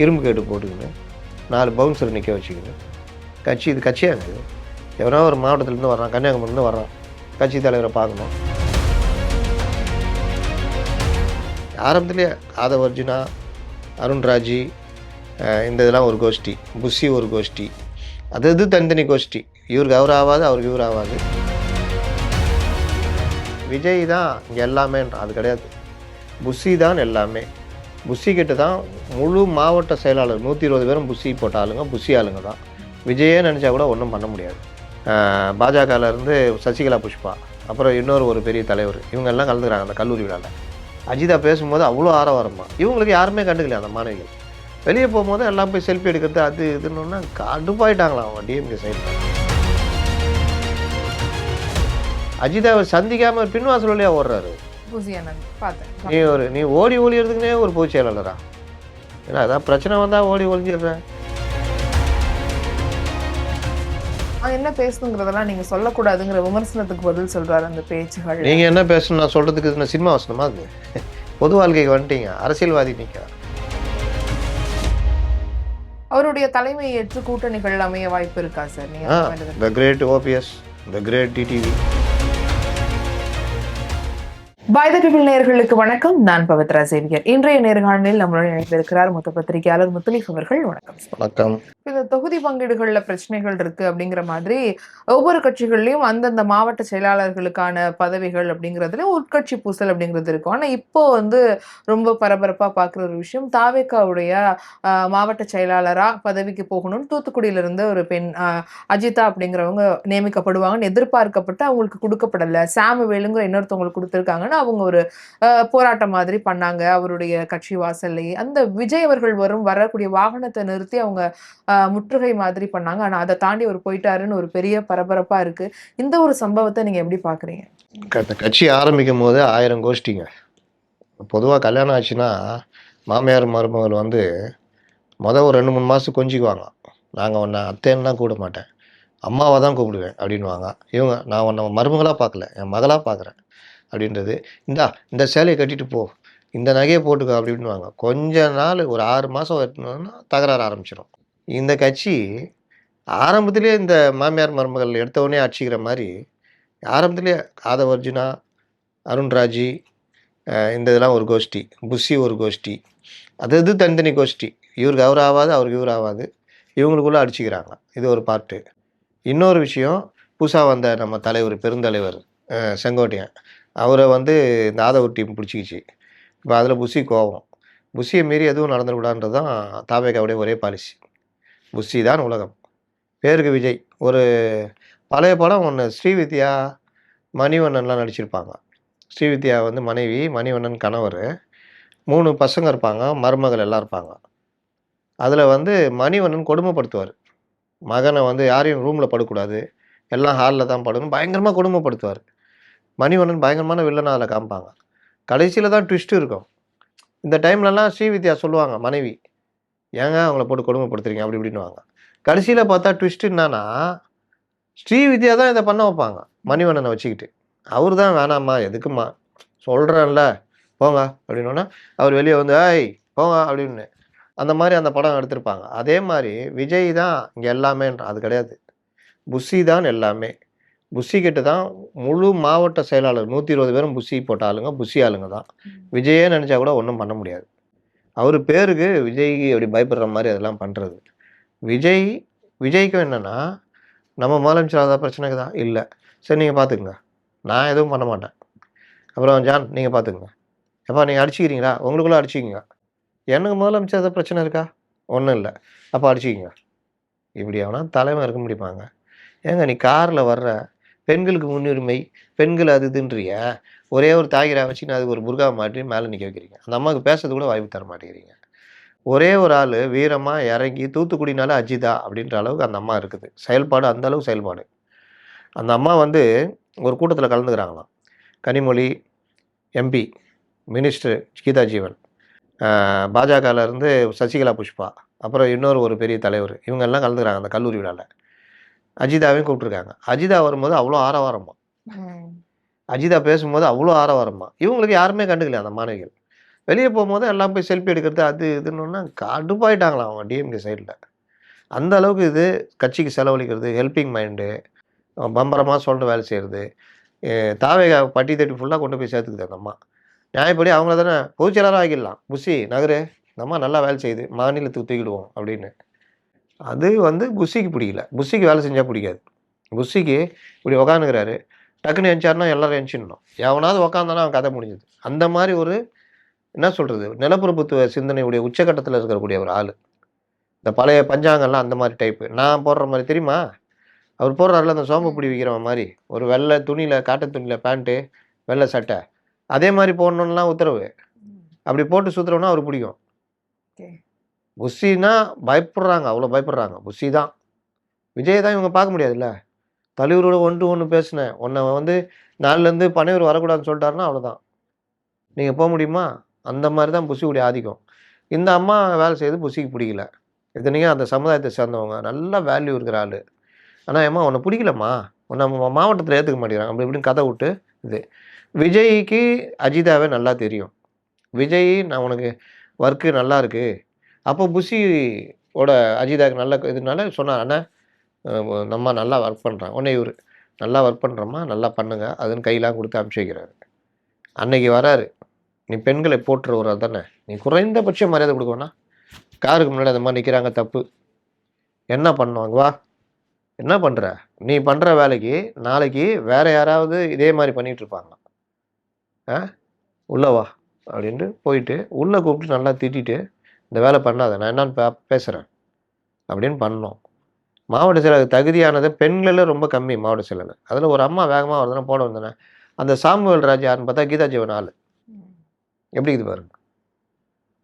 இரும்பு கேட்டு போட்டுக்கின்னு 4 பவுன்சர் நிற்க வச்சுக்கின்னு கட்சி இது கட்சியாக இருக்குது. எவனோ ஒரு மாவட்டத்துலேருந்து வர்றான், கன்னியாகுமரிலேருந்து வர்றான், கட்சி தலைவரை பார்க்கணும். ஆரம்பத்துலேயே ஆதவர்ஜுனா, அருண்ராஜி, இந்த இதெல்லாம் ஒரு கோஷ்டி, புஷி ஒரு கோஷ்டி, அது தனித்தனி கோஷ்டி. இவருக்கு அவர் ஆகாது, அவருக்கு இவர் ஆகாது. விஜய் தான் இங்கே எல்லாமே, அது கிடையாது. புஷி தான் எல்லாமே. புஷி கிட்ட தான் முழு மாவட்ட செயலாளர் 120 பேரும் புஷி போட்ட ஆளுங்க, புஷி ஆளுங்க தான். விஜயே நினச்சா கூட ஒன்றும் பண்ண முடியாது. பாஜகலேருந்து சசிகலா புஷ்பா, அப்புறம் இன்னொரு ஒரு பெரிய தலைவர், இவங்கெல்லாம் கலந்துக்கிறாங்க அந்த கல்லூரி விழாவில். அஜிதா பேசும்போது அவ்வளோ ஆரவாரமா. இவங்களுக்கு யாருமே கண்டுக்கலையா அந்த மாணவிகள். வெளியே போகும்போது எல்லாம் போய் செல்ஃபி எடுக்கிறது அது இதுன்னு கடுப்பாயிட்டாங்களா அவங்க டிஎம்கே சைடு. அஜிதாவை சந்திக்காமல் பின்வாசல் வழியாக ஓடுறாரு. நீ ஓடி ஒளியறதுக்குனே ஒரு பொதுச் செயலாளரா? ஏன்னா அதான் பிரச்சனை வந்தால் ஓடி ஒளிஞ்சிடுறேன். என்ன பேசணுங்கிறதெல்லாம் நீங்க சொல்லக்கூடாதுங்கிற விமர்சனத்துக்கு பதில் சொல்றாரு அந்த பேச்சுகள். நீங்க என்ன பேசணும் நான் சொல்றதுக்கு சினிமா வசனமா? அது பொது வாழ்க்கைக்கு வந்துட்டீங்க, அரசியல்வாதி நீங்க. அவருடைய தலைமையை ஏற்று கூட்டணிகள் அமைய வாய்ப்பு இருக்கா சார்? நீங்க the great OPS, the great DTV. Bye the people நேயர்களுக்கு வணக்கம். நான் பவித்ரா சேவியர். இன்றைய நேர்காணலில் நம்மளுடன் இணைந்திருக்கிறார் மூத்த பத்திரிகையாளர் முத்துலீஃப் அவர்கள். வணக்கம். வணக்கம். இந்த தொகுதி பங்கீடுகள்ல பிரச்சனைகள் இருக்கு அப்படிங்கிற மாதிரி ஒவ்வொரு கட்சிகள்லயும் அந்தந்த மாவட்ட செயலாளர்களுக்கான பதவிகள் அப்படிங்கிறதுல உட்கட்சி பூசல் அப்படிங்கிறது இருக்கும். ஆனா இப்போ ரொம்ப பரபரப்பா பாக்குற ஒரு விஷயம், தாவேகாவுடைய மாவட்ட செயலாளரா பதவிக்கு போகணும்னு தூத்துக்குடியில இருந்து ஒரு பெண் அஜிதா அப்படிங்கிறவங்க நியமிக்கப்படுவாங்கன்னு எதிர்பார்க்கப்பட்டு அவங்களுக்கு கொடுக்கப்படல. சாமுவேலுங்கிற இன்னொருத்தவங்களுக்கு கொடுத்துருக்காங்கன்னு அவங்க ஒரு போராட்டம் மாதிரி பண்ணாங்க அவருடைய கட்சி வாசல்லையே. அந்த விஜய் அவர்கள் வரக்கூடிய வாகனத்தை நிறுத்தி அவங்க முற்றுகை மாதிரி பண்ணாங்க. ஆனா அதை தாண்டி அவர் போயிட்டாருன்னு ஒரு பெரிய பரபரப்பா இருக்கு. இந்த ஒரு சம்பவத்தை நீங்க எப்படி பாக்குறீங்க? கட்சி ஆரம்பிக்கும் போது 1000 கோஷ்டிங்க. பொதுவாக கல்யாணம் ஆச்சுன்னா மாமியார் மருமகள் ஒரு 2-3 மாதம் கொஞ்சிக்குவாங்க. நாங்கள் உன்னை அத்தைன்னுலாம் கூப்பிட மாட்டேன், அம்மாவை தான் கூப்பிடுவேன் அப்படின்வாங்க. இவங்க நான் உன்னை மருமகளாக பார்க்கல, என் மகளாக பார்க்குறேன் அப்படின்றது. இந்த சேலையை கட்டிட்டு போ, இந்த நகையை போட்டுக்கோ அப்படின்வாங்க. கொஞ்ச நாள் ஒரு 6 மாதம் வரணும்னா தகராறு ஆரம்பிச்சிடும். இந்த கட்சி ஆரம்பத்திலே இந்த மாமியார் மருமகள் எடுத்தவொடனே அடிச்சிக்கிற மாதிரி ஆரம்பத்திலே ஆதவர்ஜுனா, அருண்ராஜி, இந்த இதெல்லாம் ஒரு கோஷ்டி, புஷி ஒரு கோஷ்டி, அது தனித்தனி கோஷ்டி. இவருக்கு அவர் ஆகாது, அவருக்கு இவர் ஆகாது. இவங்களுக்குள்ளே அடிச்சிக்கிறாங்க. இது ஒரு பார்ட்டு. இன்னொரு விஷயம், புதுசாக வந்த நம்ம தலைவர், பெருந்தலைவர் செங்கோட்டையன், அவரை இந்த ஆதவர் டீம் பிடிச்சிக்கிச்சு. இப்போ அதில் புஷி கோவம். புஷியை மீறி எதுவும் நடந்துடக்கூடாதுன்றது தான் தாவேகாவுடைய ஒரே பாலிசி. புஷி தான் உலகம். பேருக்கு விஜய். ஒரு பழைய படம் ஒன்று, ஸ்ரீவித்யா, மணிவண்ணன்லாம் நடிச்சிருப்பாங்க. ஸ்ரீவித்யா மனைவி, மணிவண்ணன் கணவர், 3 பசங்க இருப்பாங்க, மருமகள் எல்லாம் இருப்பாங்க. அதில் மணிவண்ணன் கொடுமைப்படுத்துவார் மகனை. யாரையும் ரூமில் படக்கூடாது, எல்லாம் ஹாலில் தான் படணும், பயங்கரமாக கொடுமைப்படுத்துவார். மணிவண்ணன் பயங்கரமான வில்லனாக அதில் காமிப்பாங்க. கடைசியில் தான் ட்விஸ்ட் இருக்கும். இந்த டைம்லலாம் ஸ்ரீவித்யா சொல்லுவாங்க மனைவி, ஏங்க அவங்கள போட்டு கொடுமைப்படுத்துறீங்க அப்படி இப்படின்னுவாங்க. கடைசியில் பார்த்தா ட்விஸ்ட் என்னன்னா, ஸ்ரீவித்யா தான் இதை பண்ண வைப்பாங்க மணிவண்ணனை வச்சுக்கிட்டு. அவர் தான் வேணாம்மா, எதுக்குமா சொல்கிறேன்ல போங்க அப்படின்னோன்னா அவர் வெளியே ஐய் போங்க அப்படின்னு அந்த மாதிரி அந்த படம் எடுத்திருப்பாங்க. அதே மாதிரி விஜய் தான் இங்கே எல்லாமே, அது கிடையாது. புஷி தான் எல்லாமே. புஷி கிட்ட தான் முழு மாவட்ட செயலாளர் 120 பேரும் புஷி போட்ட ஆளுங்க, புஷி ஆளுங்க தான். விஜயே நினச்சா கூட ஒன்றும் பண்ண முடியாது. அவர் பேருக்கு விஜய்க்கு அப்படி பயப்படுற மாதிரி அதெல்லாம் பண்ணுறது. விஜய்க்கும் என்னென்னா, நம்ம முதலமைச்சர் ஆகாத பிரச்சனைக்கு தான் இல்லை, சரி நீங்கள் பார்த்துக்குங்க, நான் எதுவும் பண்ண மாட்டேன். அப்புறம் ஜான் நீங்கள் பார்த்துக்குங்க, எப்போ நீங்கள் அடிச்சிக்கிறீங்களா உங்களுக்குள்ளே அடிச்சிக்கிங்க, எனக்கு முதலமைச்சர் ஏதாவது பிரச்சனை இருக்கா? ஒன்றும் இல்லை, அப்போ அடிச்சிக்கிங்க. இப்படி எவனா தலைமை இருக்க முடியுமாங்க? ஏங்க நீ காரில் வர்ற பெண்களுக்கு முன்னுரிமை, பெண்கள் அது இதுன்றிய ஒரே ஒரு தாகிரா வச்சு அதுக்கு ஒரு புர்கா மாட்டி மேலே நிற்க வைக்கிறீங்க. அந்த அம்மாவுக்கு பேசுறது கூட வாய்ப்பு தர மாட்டேங்கிறீங்க. ஒரே ஒரு ஆள் வீரமாக இறங்கி தூத்துக்குடினால அஜிதா அப்படின்ற அளவுக்கு அந்த அம்மா இருக்குது. செயல்பாடு அந்த அளவுக்கு செயல்பாடு. அந்த அம்மா ஒரு கூட்டத்தில் கலந்துக்கிறாங்களாம். கனிமொழி, எம்பி, மினிஸ்டர் கீதா ஜீவன், பாஜகலேருந்து சசிகலா புஷ்பா, அப்புறம் இன்னொரு ஒரு பெரிய தலைவர், இவங்கெல்லாம் கலந்துக்கிறாங்க அந்த கல்லூரி விழாவில். அஜிதாவையும் கூப்பிட்ருக்காங்க. அஜிதா வரும்போது அவ்வளோ ஆரவாரமா, அஜிதா பேசும்போது அவ்வளோ ஆரவாரமா. இவங்களுக்கு யாருமே கண்டுக்கலையா அந்த மாணவிகள். வெளியே போகும்போது எல்லாம் போய் செல்ஃபி எடுக்கிறது அது இதுன்னா கடுப்பாயிட்டாங்களாம் அவங்க டிஎம்கே சைடில். அந்த அளவுக்கு இது கட்சிக்கு செலவழிக்கிறது, ஹெல்பிங் மைண்டு, பம்பரமா சொல்லிட்டு வேலை செய்கிறது. தாவேகா பட்டி தட்டி ஃபுல்லாக கொண்டு போய் சேர்த்துக்குது அந்த அம்மா. நியாயப்படி அவங்கள தானே பொதுச் செயலாளராக ஆக்கிடலாம். புஷி நகரு, இந்த அம்மா நல்லா வேலை செய்யுது, மாநிலத்துக்கு தூக்கிடுவோம் அப்படின்னு. அது வந்து புஷிக்கு பிடிக்கல. புஷிக்கு வேலை செஞ்சால் பிடிக்காது. புஷிக்கு இப்படி உக்காந்துக்கிறாரு, டக்குன்னு எந்திச்சாருன்னா எல்லாரும் எந்திச்சிடணும். எவனாவது உக்காந்தானா அவன் கதை முடிஞ்சுது. அந்த மாதிரி ஒரு என்ன சொல்கிறது, நிலப்பிரபுத்துவ சிந்தனையுடைய உச்சகட்டத்தில் இருக்கக்கூடிய ஒரு ஆள். இந்த பழைய பஞ்சாங்கம்லாம் அந்த மாதிரி டைப்பு. நான் போடுற மாதிரி தெரியுமா? அவர் போடுறாருல அந்த சோம்பு பிடி விற்கிறவன் மாதிரி, ஒரு வெள்ளை துணியில் காட்டன் துணியில் பேண்ட்டு, வெள்ளை சட்டை, அதே மாதிரி போடணுன்னுலாம் உத்தரவு. அப்படி போட்டு சுற்றுறோன்னா அவருக்கு பிடிக்கும். புஷின்னா பயப்படுறாங்க, அவ்வளோ பயப்படுறாங்க. புஷி தான். விஜய் தான் இவங்க பார்க்க முடியாதுல்ல. தலைவரோட ஒன்று ஒன்று பேசினேன், உன்னை வந்து நாலுலேருந்து பனையூர் வரக்கூடாதுன்னு சொல்லிட்டாருன்னா அவ்வளோதான். நீங்கள் போக முடியுமா? அந்த மாதிரி தான் புஷியுடைய ஆதிக்கம். இந்த அம்மா வேலை செய்யுது புஷிக்கு பிடிக்கல. இத்தனைக்கும் அந்த சமுதாயத்தை சேர்ந்தவங்க, நல்ல வேல்யூ இருக்கிற ஆள். ஆனால் ஏம்மா உன்னை பிடிக்கலம்மா, உன்னை மாவட்டத்தில் ஏற்றுக்க மாட்டேங்கிறாங்க அப்படி இப்படின்னு கதை விட்டு இது. விஜய்க்கு அஜிதாவே நல்லா தெரியும். விஜய் நான் உனக்கு ஒர்க்கு நல்லா இருக்கு. அப்போ புஷியோட அஜிதாவுக்கு நல்ல இதனால சொன்னார், அண்ணா நம்ம நல்லா ஒர்க் பண்ணுறாங்க. உடனே இவர் நல்லா ஒர்க் பண்ணுறோம்மா, நல்லா பண்ணுங்க அதுன்னு கையெல்லாம் கொடுத்து அனுப்பிச்சி வைக்கிறாரு. அன்னைக்கு வராரு, நீ பெண்களை போட்டுருவரா தானே, நீ குறைந்தபட்ச மரியாதை கொடுக்கணும்னா காருக்கு முன்னாடி அந்த மாதிரி நிற்கிறாங்க, தப்பு. என்ன பண்ணுவாங்க? வா, என்ன பண்ணுற? நீ பண்ணுற வேலைக்கு நாளைக்கு வேற யாராவது இதே மாதிரி பண்ணிட்டு இருப்பாங்க. உள்ள வா அப்படின்ட்டு போயிட்டு உள்ளே கூப்பிட்டு நல்லா திட்டிட்டு, இந்த வேலை பண்ணாத, நான் என்னன்னு பேசுகிறேன் அப்படின்னு பண்ணோம். மாவட்ட செயலர் தகுதியானது பெண்களில் ரொம்ப கம்மி மாவட்ட செயலர். அதில் ஒரு அம்மா வேகமாக வருதுன்னா போட வந்தேனே, அந்த சாமுவேல் ராஜ் யாருன்னு பார்த்தா கீதா ஜீவன் ஆள். எப்படி இது பாருங்க,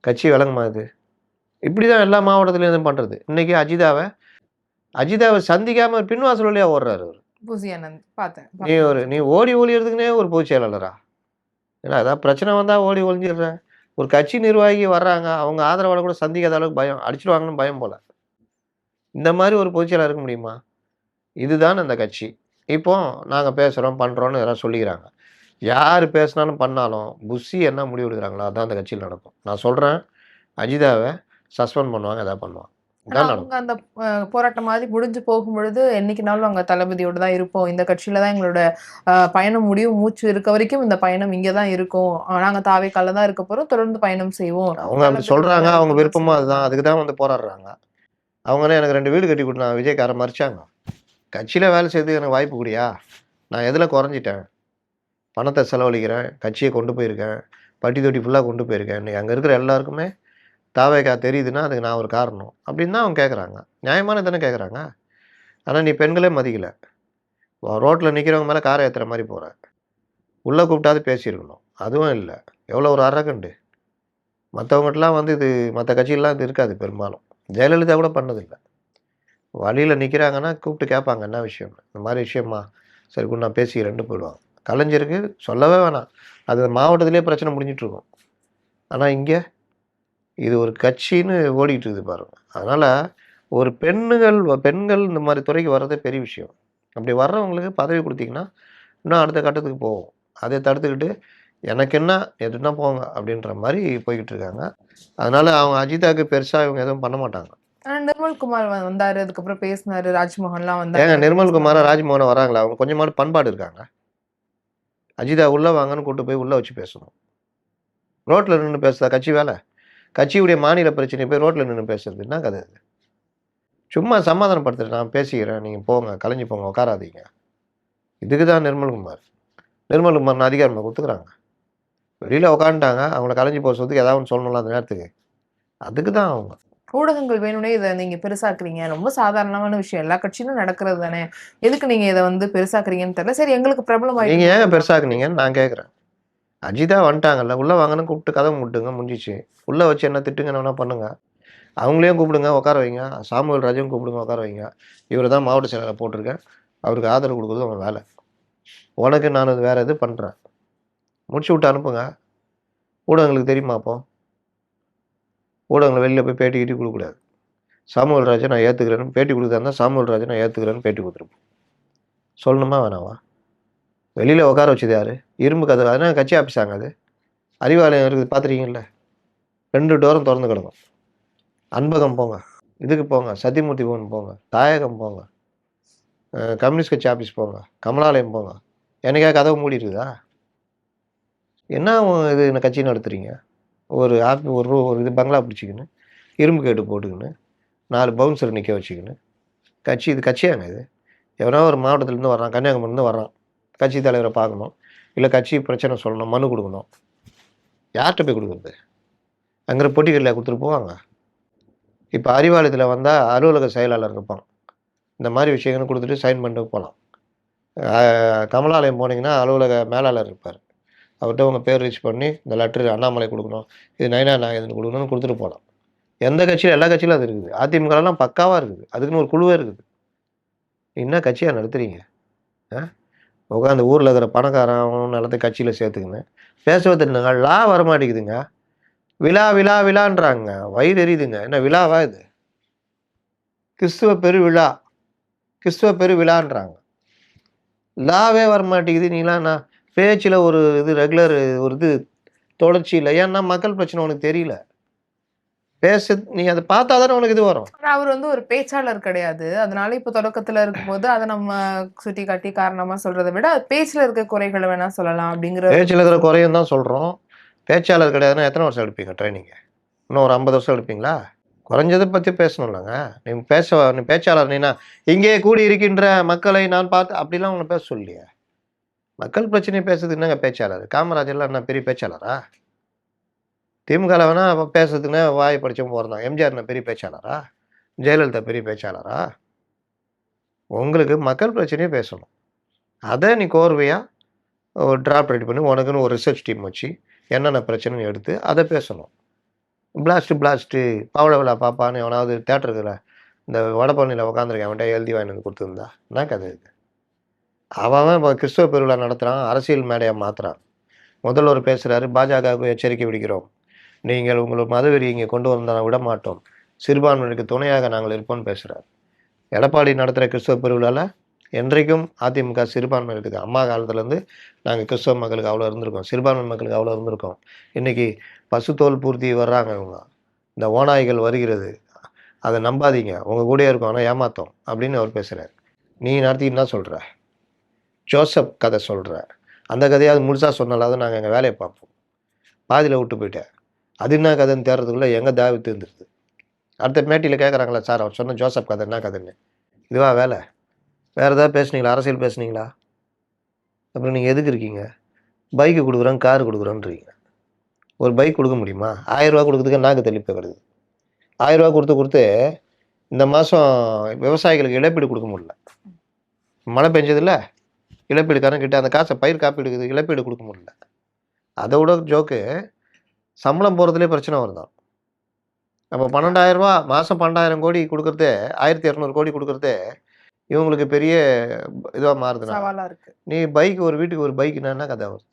கட்சி விளங்குமா இது? இப்படி தான் எல்லா மாவட்டத்துலேயும் இது பண்ணுறது. இன்றைக்கி அஜிதாவை சந்திக்காமல் பின்வாசல் வழியாக ஓடுறாரு அவர். புஷி ஆனந்த் பார்த்தேன். நீ ஓடி ஒளியறதுக்குனே ஒரு பொதுச் செயலாளரா? ஏன்னா அதான் பிரச்சனை வந்தால் ஓடி ஒளிஞ்சிடுற. ஒரு கட்சி நிர்வாகி வர்றாங்க, அவங்க ஆதரவாளர் கூட சந்திக்காத அளவுக்கு பயம், அடிச்சிடுவாங்கன்னு பயம் போல். இந்த மாதிரி ஒரு பொதுச் செயலாளர் இருக்க முடியுமா? இதுதான் அந்த கட்சி. இப்போ நாங்கள் பேசுகிறோம் பண்ணுறோன்னு யாராவது சொல்லிக்கிறாங்க. யார் பேசினாலும் பண்ணாலும் புஷி என்ன முடிவு எடுக்கிறாங்களோ அதான் அந்த கட்சியில் நடக்கும். நான் சொல்கிறேன், அஜிதாவை சஸ்பெண்ட் பண்ணுவாங்க, எதாவது பண்ணுவாங்க. அவங்க அந்த போராட்டம் மாதிரி முடிஞ்சு போகும்பொழுது என்னைக்குனாலும் அங்க தளபதியோட தான் இருப்போம், இந்த கட்சியில தான் எங்களோட பயணம் முடியும், மூச்சு இருக்க வரைக்கும் இந்த பயணம் இங்கே தான் இருக்கும், நாங்க தாவேக்கால தான் இருக்க போறோம், தொடர்ந்து பயணம் செய்வோம். அவங்க அப்படி சொல்றாங்க, அவங்க விருப்பமா அதுதான், அதுக்கு தான் வந்து போராடுறாங்க. அவங்களே எனக்கு 2 வீடு கட்டி கொடுத்தாங்க, விஜய்காரன் மறிச்சாங்க. கட்சியில் வேலை செய்யறதுக்கு எனக்கு வாய்ப்பு கூடியா? நான் எதில் குறைஞ்சிட்டேன்? பணத்தை செலவழிக்கிறேன், கட்சியை கொண்டு போயிருக்கேன், பட்டி தொட்டி ஃபுல்லாக கொண்டு போயிருக்கேன். இன்றைக்கி அங்கே இருக்கிற எல்லாருக்குமே தாவேக்கா தெரியுதுன்னா அதுக்கு நான் ஒரு காரணம் அப்படின்னு தான் அவங்க கேட்குறாங்க. நியாயமான தானே கேட்குறாங்க. ஆனால் நீ பெண்களே மதிக்கலை. ரோட்டில் நிற்கிறவங்க மேலே காரை ஏற்றுற மாதிரி போகிற. உள்ளே கூப்பிட்டாது பேசியிருக்கணும், அதுவும் இல்லை. எவ்வளோ ஒரு அரகண்டு. மற்றவங்ககிட்டலாம் வந்து இது மற்ற கட்சிகள்லாம் இது இருக்காது பெரும்பாலும். ஜெயலலிதா கூட பண்ணதில்லை. வழியில் நிற்கிறாங்கன்னா கூப்பிட்டு கேட்பாங்க, என்ன விஷயம், இந்த மாதிரி விஷயமா, சரி கூட நான் பேசிக்கிறேன்னு போயிடுவாங்க. கலைஞருக்கு சொல்லவே வேணாம், அது மாவட்டத்திலே பிரச்சனை முடிஞ்சிட்ருக்கும். ஆனால் இங்கே இது ஒரு கட்சின்னு ஓடிட்டு இருக்குது பாருங்கள். அதனால் ஒரு பெண்கள் இந்த மாதிரி துறைக்கு வர்றதே பெரிய விஷயம். அப்படி வர்றவங்களுக்கு பதவி கொடுத்தீங்கன்னா இன்னும் அடுத்த கட்டத்துக்கு போவோம். அதை தடுத்துக்கிட்டு எனக்கு என்ன எதுனா போங்க அப்படின்ற மாதிரி போய்கிட்டு இருக்காங்க. அதனால் அவங்க அஜிதாவுக்கு பெருசாக இவங்க எதுவும் பண்ண மாட்டாங்க. நிர்மல்குமார் வந்தாரு, அதுக்கப்புறம் பேசினாரு, ராஜ்மோகன்லாம் வந்தாரு. ஏங்க நிர்மல்குமாரா ராஜ்மோகன் வராங்களா? அவங்க கொஞ்சமாவது பண்பாடு இருக்காங்க. அஜிதா உள்ளே வாங்கன்னு கூப்பிட்டு போய் உள்ளே வச்சு பேசணும். ரோட்டில் நின்று பேசுதா கட்சி வேலை? கட்சியுடைய மாநில பிரச்சனை போய் ரோட்டில் நின்று பேசுறது என்ன கதை அது? சும்மா சமாதானப்படுத்துட்டு நான் பேசிக்கிறேன், நீங்கள் போங்க, கலைஞ்சி போங்க, உட்காராதீங்க. இதுக்கு தான் நிர்மல்குமார் அதிகாரம் கொடுத்துக்குறாங்க. வெளியில் உட்காந்துட்டாங்க, அவங்கள கலைஞ்சி போகிற சொல்றதுக்கு ஏதாவது ஒன்று சொல்லணும்ல அந்த நேரத்துக்கு. அதுக்கு தான் அவங்க. ஊடகங்கள் வேணும்னே இதை நீங்க பெருசாக்குறீங்க, ரொம்ப சாதாரணமான விஷயம், எல்லா கட்சியிலும் நடக்கிறது தானே, எதுக்கு நீங்க இதை வந்து பெருசாக்குறீங்கன்னு தெரியல. சரி, எங்களுக்கு பிரபலம் ஆயிடுச்சு, நீங்கள் ஏன் பெருசாக்குனீங்கன்னு நான் கேட்குறேன். அஜிதா வந்துட்டாங்கல்ல, உள்ளே வாங்கன்னு கூப்பிட்டு கதை முட்டுங்க, முடிஞ்சிச்சு. உள்ளே வச்சு என்ன திட்டுங்க, என்ன வேணால் பண்ணுங்க. அவங்களையும் கூப்பிடுங்க, உட்கார வைங்க. சாமுவேல் ராஜையும் கூப்பிடுங்க, உட்கார வைங்க. இவர் தான் மாவட்ட செயலாளர் போட்டிருக்கேன், அவருக்கு ஆதரவு கொடுக்குறது உங்கள் வேலை. உனக்கு நான் வேறு எது பண்ணுறேன், முடிச்சு விட்டு அனுப்புங்க. ஊடகங்களுக்கு தெரியுமா? அப்போ ஊடகங்களை வெளியில் போய் பேட்டி கிட்டி கொடுக்கக்கூடாது. சாமுவேல் ராஜை நான் ஏற்றுக்கிறேன்னு பேட்டி கொடுக்குறதா இருந்தால் சாமுவேல் ராஜை நான் ஏற்றுக்கிறேன்னு பேட்டி கொடுத்துருப்போம். சொல்லணுமா வேணாவா? வெளியில் உட்கார வச்சது யார்? இரும்பு கதை. அதனால் கட்சி ஆஃபீஸாங்க அது. அறிவாலயம் இருக்குது, பார்த்துருக்கீங்கள? 2 டோரும் திறந்து கிடக்கும். அன்பகம் போங்க, இதுக்கு போங்க, சத்தியமூர்த்தி பவன் போங்க, தாயகம் போங்க, கம்யூனிஸ்ட் கட்சி ஆஃபீஸ் போங்க, கமலாலயம் போங்க. என்னைக்காவது கதவு மூடி இருக்குதா? என்ன இது என்ன கட்சி நடத்துறீங்க? ஒரு ஒரு இது பங்களா பிடிச்சிக்கின்னு, இரும்பு கேட்டு போட்டுக்கின்னு, 4 பவுன்சர் நிற்க வச்சுக்கின்னு, இது கட்சியாங்க இது? எவனோ ஒரு மாவட்டத்துலேருந்து வர்றான், கன்னியாகுமரிலேருந்து வர்றான். கட்சி தலைவரை பார்க்கணும், இல்லை கட்சி பிரச்சனை சொல்லணும், மனு கொடுக்கணும். யார்கிட்ட போய் கொடுக்குறது? அங்கே பொட்டிக்கடையில் கொடுத்துட்டு போவாங்க. இப்போ அறிவாலயத்தில் வந்தால் அலுவலக செயலாளர் இருப்பான். இந்த மாதிரி விஷயங்கள் கொடுத்துட்டு சைன் பண்ணிட்டு போகலாம். கமலாலயம் போனீங்கன்னா அலுவலக மேலாளர் இருப்பார். அவர்கிட்ட உங்கள் பேர் ரிச் பண்ணி இந்த லெட்ரு அண்ணாமலை கொடுக்கணும், இது நைனா நாகேந்திரன் கொடுக்கணும்னு கொடுத்துட்டு போகலாம். எந்த கட்சியில் எல்லா கட்சியிலும் அது இருக்குது. அதிமுகலாம் பக்காவாக இருக்குது. அதுக்குன்னு ஒரு குழுவே இருக்குது. என்ன கட்சியாக நடத்துறீங்க? உட்காந்து ஊரில் இருக்கிற பணக்காரன் எல்லாத்தையும் கட்சியில் சேர்த்துக்கின்னு பேசுவதுங்க லா வரமாட்டேங்குதுங்க. விழா விழா விழான்றாங்க. வயிறு எரியுதுங்க. என்ன விழாவா இது? கிறிஸ்துவ பெருவிழா, கிறிஸ்துவ பெருவிழான்றாங்க. லாவே வரமாட்டேங்குது. நீலாம் நான் பேச்சில் ஒரு இது ரெகுலர் ஒரு இது தொடர்ச்சி இல்லை. ஏன்னா மக்கள் பிரச்சனை உனக்கு தெரியல. நீ அதை பார்த்தா தானே உனக்கு இது வரும். அவர் வந்து ஒரு பேச்சாளர் கிடையாது. அதனால இப்ப தொடக்கத்துல இருக்கும்போது அதை நம்ம சுட்டி காட்டி காரணமா சொல்றதை விட பேச்சுல இருக்க குறைகளை வேணா சொல்லலாம் அப்படிங்கிற. பேச்சில் இருக்கிற குறையும் தான் சொல்கிறோம். பேச்சாளர் கிடையாதுன்னா எத்தனை வருஷம் எடுப்பீங்க ட்ரைனிங்கு? இன்னும் ஒரு 50 வருஷம் எடுப்பீங்களா? குறைஞ்சதை பற்றி பேசணும்லங்க. நீ பேச்சாளர் நீனா இங்கே கூடி இருக்கின்ற மக்களை நான் பார்த்து அப்படிலாம் உங்களை பேச சொல்லியே. மக்கள் பிரச்சனையை பேசுறதுக்கு என்னங்க பேச்சாளர்? காமராஜர்லாம் என்ன பெரிய பேச்சாளரா? திமுகவில் வேணா பேசுறதுக்குன்னா வாய் படிச்சவங்க போகிறதான். எம்ஜிஆர் பெரிய பேச்சாளரா? ஜெயலலிதா பெரிய பேச்சாளரா? உங்களுக்கு மக்கள் பிரச்சனையே பேசணும். அதை நீ கோர்வையாக ஒரு டிராஃப்ட் ரெடி பண்ணி உனக்குன்னு ஒரு ரிசர்ச் டீம் வச்சு என்னென்ன பிரச்சனைன்னு எடுத்து அதை பேசணும். பிளாஸ்ட்டு பவள விழா பாப்பான்னு எவனாவது தேட்டருக்குல இந்த வடபழனியில் உட்காந்துருக்கேன் அவன்கிட்ட எழுதி வாங்கி வந்து கொடுத்துருந்தா என்ன கதை இது? அவன் இப்போ கிறிஸ்தவ பெருவிழா நடத்துகிறான், அரசியல் மேடையாக மாற்றுறான். முதல்வர் பேசுகிறாரு, பாஜகவுக்கு எச்சரிக்கை விடுக்கிறோம், நீங்கள் உங்கள் மதவெறி இங்கே கொண்டு வந்தால் விட மாட்டோம், சிறுபான்மையினருக்கு துணையாக நாங்கள் இருப்போம்னு பேசுகிறார். எடப்பாடி நடத்துகிற கிறிஸ்தவ பெருவிழாவில் என்றைக்கும் அதிமுக சிறுபான்மையினருக்கு அம்மா காலத்துலேருந்து நாங்கள் கிறிஸ்தவ மக்களுக்கு அவ்வளோ இருந்திருக்கோம், சிறுபான்மை மக்களுக்கு அவ்வளோ இருந்திருக்கோம். இன்றைக்கி பசுத்தோல் பூர்த்தி வர்றாங்க இவங்க, இந்த ஓநாய்கள் வருகிறது, அதை நம்பாதீங்க, உங்கள் கூடயே இருக்கும் ஆனால் ஏமாத்தோம் அப்படின்னு அவர் பேசுகிறார். நீ நடத்தின்னு தான் சொல்கிற. ஜோசப் கதை சொல்கிற, அந்த கதையாவது முழுசாக சொன்னாலாவது நாங்கள் எங்கள் வேலையை பார்ப்போம். பாதியில் விட்டு போயிட்டேன். அது என்ன கதைன்னு தேடுறதுக்குள்ளே எங்கள் தாவி தீர்ந்துருது. அடுத்த மேட்டியில் கேட்குறாங்களா, சார் அவர் சொன்ன ஜோசப் கதை என்ன கதைன்னு? இதுவா வேலை? வேறு ஏதாவது பேசுனீங்களா? அரசியல் பேசுனீங்களா? அப்புறம் நீங்கள் எதுக்கு இருக்கீங்க? பைக்கு கொடுக்குறோம், காரு கொடுக்குறோன்றீங்க. ஒரு பைக் கொடுக்க முடியுமா? 1000 ரூபா கொடுக்குறதுக்கு நாக்கு தெளிப்பு வருது. 1000 ரூபா கொடுத்து இந்த மாதம் விவசாயிகளுக்கு இழப்பீடு கொடுக்க முடியல. மழை பெஞ்சதில்ல, இழப்பீடுக்காரன் கிட்ட அந்த காசை பயிர் காப்பீடு இழப்பீடு கொடுக்க முடியல. அதை விட ஜோக்கு, சம்பளம் போகிறதுலே பிரச்சனை வருதான். அப்போ 12,000 ரூபா மாதம் 12,000 கோடி கொடுக்குறதே, 1200 கோடி கொடுக்குறதே இவங்களுக்கு பெரிய இதுவாக மாறுதுன்னா, நீ பைக் ஒரு வீட்டுக்கு ஒரு பைக்குன்னா என்ன கதை வருது?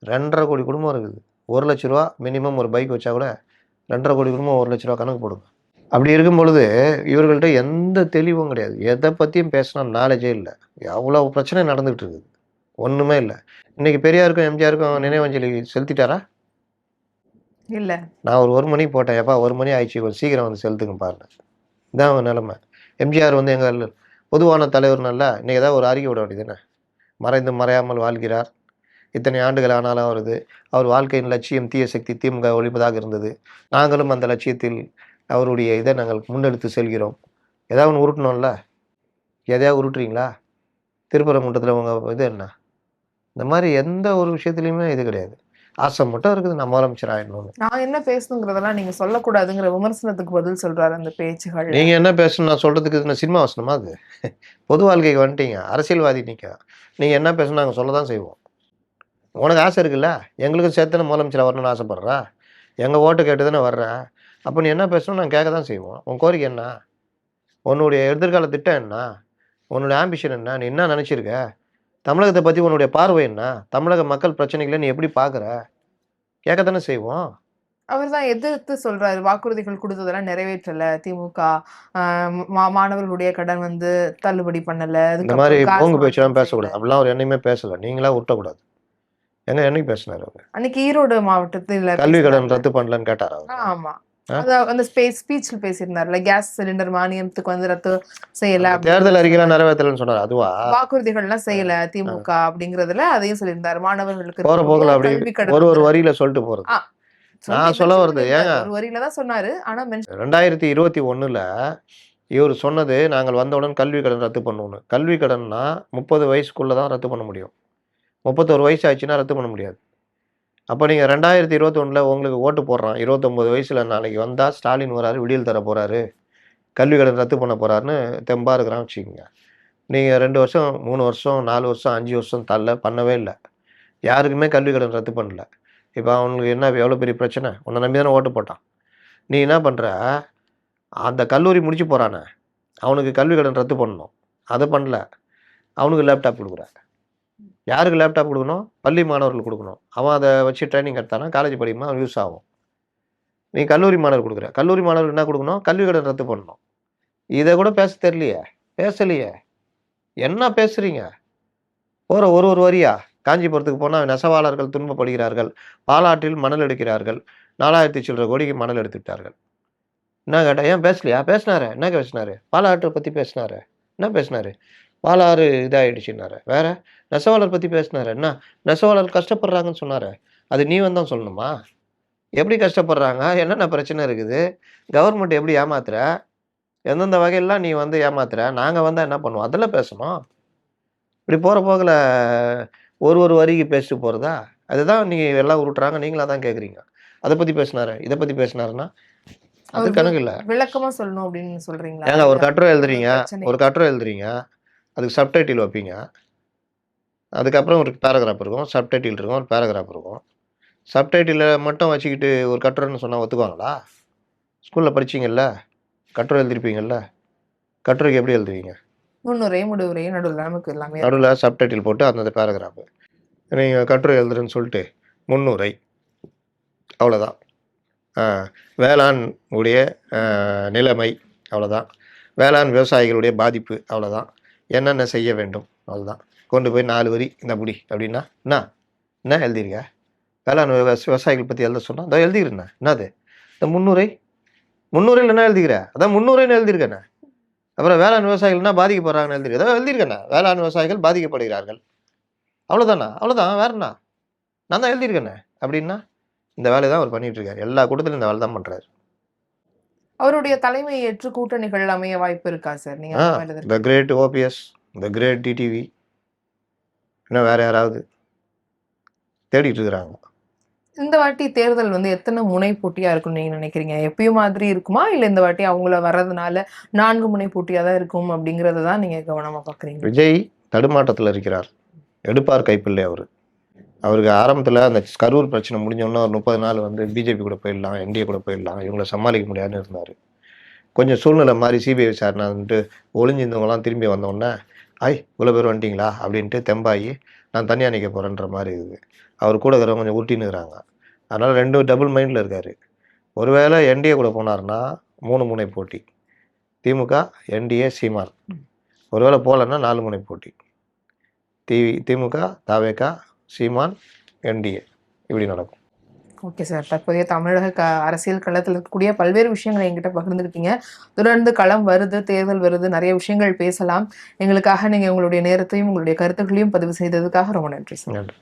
2.5 கோடி குடும்பம் இருக்குது. 1 லட்ச ரூபா மினிமம் ஒரு பைக் வச்சா கூட 2.5 கோடி குடும்பம் 1 லட்ச ரூபா கணக்கு போடுங்க. அப்படி இருக்கும் பொழுது இவர்கள்ட்ட எந்த தெளிவும் கிடையாது. எதை பற்றியும் பேசினா நாலேஜே இல்லை. அவ்வளோ பிரச்சனை நடந்துகிட்டு இருக்குது. ஒன்றுமே இல்லை. இன்னைக்கு பெரியாருக்கும் எம்ஜிஆருக்கும் நினைவஞ்சலி செலுத்திட்டாரா? இல்லை. நான் ஒரு 1 மணிக்கு போட்டேன். எப்பா 1 மணி ஆயிடுச்சு, கொஞ்சம் சீக்கிரம் வந்து செலுத்துங்க பாருங்க. இதான் அவன் நிலைமை. எம்ஜிஆர் வந்து எங்கள் பொதுவான தலைவர்னால இன்றைக்கி ஏதாவது ஒரு அறிக்கை விட வேண்டியது தானே? மறைந்து மறையாமல் வாழ்கிறார், இத்தனை ஆண்டுகள் ஆனாலும் வருது, அவர் வாழ்க்கையின் லட்சியம் தீய சக்தி திமுக ஒழிப்பதாக இருந்தது, நாங்களும் அந்த லட்சியத்தில் அவருடைய இதை நாங்கள் முன்னெடுத்து செல்கிறோம். ஏதாவது ஒன்று உருட்டணும்ல? எதையாவது உருட்டுறீங்களா? திருப்பரங்குன்றத்தில் உங்கள் இது என்ன? இந்த மாதிரி எந்த ஒரு விஷயத்துலையுமே இது கிடையாது. ஆசை மட்டும் இருக்குது, நான் முதலமைச்சர் ஆயிடணும்னு. நான் என்ன பேசணுங்கிறதெல்லாம் நீங்க சொல்லக்கூடாதுங்கிற விமர்சனத்துக்கு பதில் சொல்றாரு அந்த பேச்சுகள். நீங்க என்ன பேசணும் நான் சொல்றதுக்கு இது சினிமா வசனமா? அது பொது வாழ்க்கைக்கு வந்துட்டீங்க, அரசியல்வாதி நீங்க. நீங்க என்ன பேசணும் நாங்கள் சொல்ல தான் செய்வோம். உனக்கு ஆசை இருக்குல்ல, எங்களுக்கும் சேர்த்து முதலமைச்சர் வரணும்னு ஆசைப்படுறா, எங்கள் ஓட்டு கேட்டு தானே வர்ற. அப்போ நீ என்ன பேசணும் நாங்கள் கேட்க தான் செய்வோம். உன் கோரிக்கை என்ன? உன்னுடைய எதிர்கால திட்டம் என்ன? உன்னுடைய ஆம்பிஷன் என்ன? நீ என்ன நினச்சிருக்க? தமிழகத்தை பற்றி உன்னுடைய பார்வை என்ன? தமிழக மக்கள் பிரச்சனைகளை நீ எப்படி பார்க்குற? கேட்க தானே செய்வோம். அவர் தான் எதிர்த்து சொல்றாரு, வாக்குறுதிகள் கொடுத்ததெல்லாம் நிறைவேற்றல திமுக, மாணவர்களுடைய கடன் வந்து தள்ளுபடி பண்ணல. இந்த மாதிரி போங்கு பேச்செல்லாம் பேசக்கூடாது. அப்படிலாம் ஒரு எண்ணமே பேசலை. நீங்களா உருட்டக்கூடாது. என்னைக்கு பேசினாரு அவரு? அன்னைக்கு ஈரோடு மாவட்டத்துல கல்வி கடன் பேசினாங்க. ரத்து பண்ணலன்னு கேட்டாரா அவரு? ஆமா. ஆ? அது அந்த ஸ்பீச்ல பேசியிருந்தாருல, கேஸ் சிலிண்டர் மானியத்துக்கு வந்து ரத்து செய்யல அந்த தேர்தல் அப்படிங்கிறத அறிக்கையெல்லாம் சொன்னாரு. நிறைவேற்றலன்னு சொன்னாரு. அதுவா? வாக்குறுதிகள்லாம் ஆ, செய்யல ஆ. திமுக அப்படிங்கிறதுல அதையும் சொல்லியிருந்தாரு. மாணவர்களுக்கு போற இருக்கக்கூடிய போக்குல அப்படி கல்வி ஒரு கடன் ஒரு வந்து வரியில சொல்லிட்டு போறது. ஆ சொல்லி நான் சொல்ல மென்ஷன் வருது ஏங்க, பண்ணியிருக்காரு. ஒரு வரியில தான் சொன்னாரு. ஆனா 2021ல இவரு சொன்னது நாங்கள் வந்தவுடன் கல்வி கடன் ரத்து பண்ணுவோம்னு. கல்வி கடன்னா 30 வயசுக்குள்ள தான் ரத்து பண்ண முடியும். 31 வயசு ஆச்சுன்னா ரத்து பண்ண முடியாது. அப்ப நீங்க 2021ல உங்களுக்கு ஓட்டு போடுறான். 29 வயசுல நாளைக்கு வந்தா ஸ்டாலின் வராரு, விடியல் தர போறாரு, கல்வி கடன் ரத்து பண்ண போறாருன்னு தெம்பா இருக்கிறான்னு வச்சுக்கங்க. நீங்க 2 வருஷம், 3 வருஷம், 4 வருஷம், 5 வருஷம் பண்ணவே இல்ல. யாருக்குமே கல்வி கடன் ரத்து பண்ணல. இப்ப அவனுக்கு என்ன எவ்வளோ பெரிய பிரச்சனை? உன்ன நம்பி தானே ஓட்டு போட்டான். நீ என்ன பண்ற? அந்த கல்லூரி முடிச்சு போறானே, அவனுக்கு கல்வி கடன் ரத்து பண்ணணும். அத பண்ணல. அவனுக்கு லேப்டாப் குடுக்குற. யாருக்கு லேப்டாப் குடுக்கணும்? பள்ளி மாணவர்களுக்கு குடுக்கணும். அவன் அத வச்சு ட்ரெய்னிங் எடுத்தான்னா, காலேஜ் படிக்கும்போது அவனுக்கு யூஸ் ஆகும். நீ கல்லூரி மாணவருக்கு குடுக்குற. கல்லூரி மாணவருக்கு என்ன குடுக்கணும்? கல்வி கடன் ரத்து பண்ணணும். இத கூட பேச தெரியலையே! பேசலையே! என்ன பேசுறீங்க? போற ஒரு ஒரு வரியா? காஞ்சிபுரத்துக்கு போனா நெசவாளர்கள் துன்பப்படுகிறார்கள். பாலாற்றில் மணல் எடுக்கிறார்கள். 4000 சில்லற கோடிக்கு மணல் எடுத்து விட்டார்கள். என்ன கேட்டேன், "ஏன் பேசலையா?" பேசினாரே. என்ன பேசினாரு? பாலாற்ற பத்தி பேசினாரே. என்ன பேசினாரு? பாலாறு இதாயிடுச்சுன்னாரே. வேற? நெசவாளர் பத்தி பேசினாரே. என்ன? நெசவாளர் கஷ்டப்படுறாங்கன்னு சொன்னாரே. அது நீ வந்து தான் சொல்லணுமா? எப்படி கஷ்டப்படுறாங்க? என்னென்ன பிரச்சனை இருக்குது? கவர்மெண்ட் எப்படி ஏமாத்துற? எந்தெந்த வகையிலலாம் நீ வந்து ஏமாத்துற? நாங்க வந்தா என்ன பண்ணுவோம்? அதெல்லாம் பேசணும். இப்படி போற போக்குல ஒரு ஒரு வரிக்கு பேசிட்டு போறதா? அதுதான் நீங்க எல்லாம் உருட்டுறாங்க. நீங்களும் அதான் கேட்குறீங்க. அத பத்தி பேசினாரு, இத பத்தி பேசினாருன்னா, அது அவர் கணக்கு இல்ல. விளக்கமா சொல்லணும் அப்படின்னு சொல்றீங்களா? ஏங்க ஒரு இல்ல கட்டுரை ஒரு எழுதுறீங்க, பிரச்சனை ஒரு கட்டுரை எழுதுறீங்க. அதுக்கு சப்டைட்டில் வைப்பீங்க. அதுக்கப்புறம் ஒரு பேராகிராஃப் இருக்கும். சப்டைட்டில் இருக்கும். ஒரு பேராகிராஃப் இருக்கும். சப்டைட்டில மட்டும் வச்சுக்கிட்டு ஒரு கட்டுரைன்னு சொன்னா ஒத்துக்குவாங்களா? ஸ்கூல்ல படிச்சீங்கல்ல? கட்டுரை எழுதியிருப்பீங்கல்ல? கட்டுரைக்கு எப்படி எழுதுவீங்க? முன்னுரை, முடிவுரை, நடுவுரை நமக்கு எல்லாமே இருக்கும். நடுவுல சப்டைட்டில் போட்டு அந்தந்த பேராகிராஃப். நீங்க கட்டுரை எழுதுறேன்னு சொல்லிட்டு, முன்னுரை அவ்வளோதான். ஆ வேளாண் உடைய நிலைமை அவ்வளோதான். வேளாண் விவசாயிகளுடைய பாதிப்பு அவ்வளோதான். என்னென்ன செய்ய வேண்டும் அவ்வளோதான். கொண்டு போய் 4 வரி இந்தா புடி அப்படின்னா, என்ன எழுதியிருக்க? வேளாண் விவசாயிகள் பத்தி எழுத சொன்னா, இதோ எழுதிக்கிறேனே. என்னது? இந்த முன்னுரை. முன்னுரையில என்ன எழுதிக்கிற? அதான் முன்னுரைன்னு எழுதியிருக்கேனே. அப்புறம் வேளாண் விவசாயிகள் என்ன பாதிக்கப்படுறாங்கன்னு எழுதியிருக்க. இதோ எழுதியிருக்கேனே. வேளாண் விவசாயிகள் பாதிக்கப்படுகிறார்கள். அவ்வளோதானா? அவ்வளோதான். வேற என்ன? நான் தான் எழுதியிருக்கேனே. அப்படின்னா, இந்த வேலைய தான் அவர் பண்ணிட்டு இருக்காரு. எல்லா கூட்டத்திலும் இந்த வேலை தான் பண்றாரு. அவருடைய தலைமையை ஏற்று கூட்டணிகள் அமைய வாய்ப்பு இருக்கா சார்? நீங்க ஆ அந்த மாதிரி த எதிர்பார்க்கறீங்களா? Great OPS, the great TTV இன்னும் வேற யாராவது தேடிட்டு இருக்கிறாங்க. இந்த வாட்டி தேர்தல் வந்து எத்தன முனை போட்டியா இருக்கும்னு நீங்க நினைக்கிறீங்க? எப்பயும் மாதிரி இருக்குமா? இல்ல இந்த வாட்டி அவங்கள வர்றதுனால 4 முனை போட்டியா தான் இருக்கும் அப்படிங்கிறத தான் நீங்க கவனமா பார்க்குறீங்களா? விஜய் தடுமாற்றத்துல இருக்கிறார். எடுப்பார் கைப்பிள்ளை அவரு. அவருக்கு ஆரம்பத்துல அந்த கரூர் பிரச்சனை முடிஞ்சோனே ஒரு 30 நாள் வந்து பிஜேபி கூட போயிடலாம், என்டிஏ கூட போயிடலாம். இவங்கள சமாளிக்க முடியாதுன்னு இருந்தாரு. கொஞ்சம் சூழ்நிலை மாறி சிபிஐ விசாரணைன்ட்டு ஒளிஞ்சிருந்தவங்கலாம் திரும்பி வந்தோனே, இவ்வளோ பேர் வந்துட்டீங்களா? அப்படின்ட்டு தெம்பாகி, நான் தனியா நிக்க போறேன்ற மாரி இருக்குது. அவர் கூட இருக்கிறவங்க கொஞ்சம் உருட்டின்னுருக்காங்க. அதனால 2 டபுள் மைண்ட்ல இருக்காரு. ஒருவேளை என்டிஏ கூட போனாருன்னா 3 முனை போட்டி. திமுக, என்டிஏ, சீமான். ஒருவேளை போலன்னா 4 முனை போட்டி. திமுக, தவேக, சீமான், என்டிஏ இப்படி நடக்கும். Okay sir. தற்போதைய தமிழக அரசியல் களத்துல இருக்கக்கூடிய பல்வேறு விஷயங்கள என்கிட்ட பகிர்ந்துக்கிட்டீங்க. தொடர்ந்து களம் வருது, தேர்தல் வருது, நெறைய விஷயங்கள் பேசலாம். எங்களுக்காக நீங்க உங்களுடைய நேரத்தையும், உங்களுடைய கருத்துக்களையும் பதிவு செய்ததுக்காக ரொம்ப நன்றி சார். நன்றி.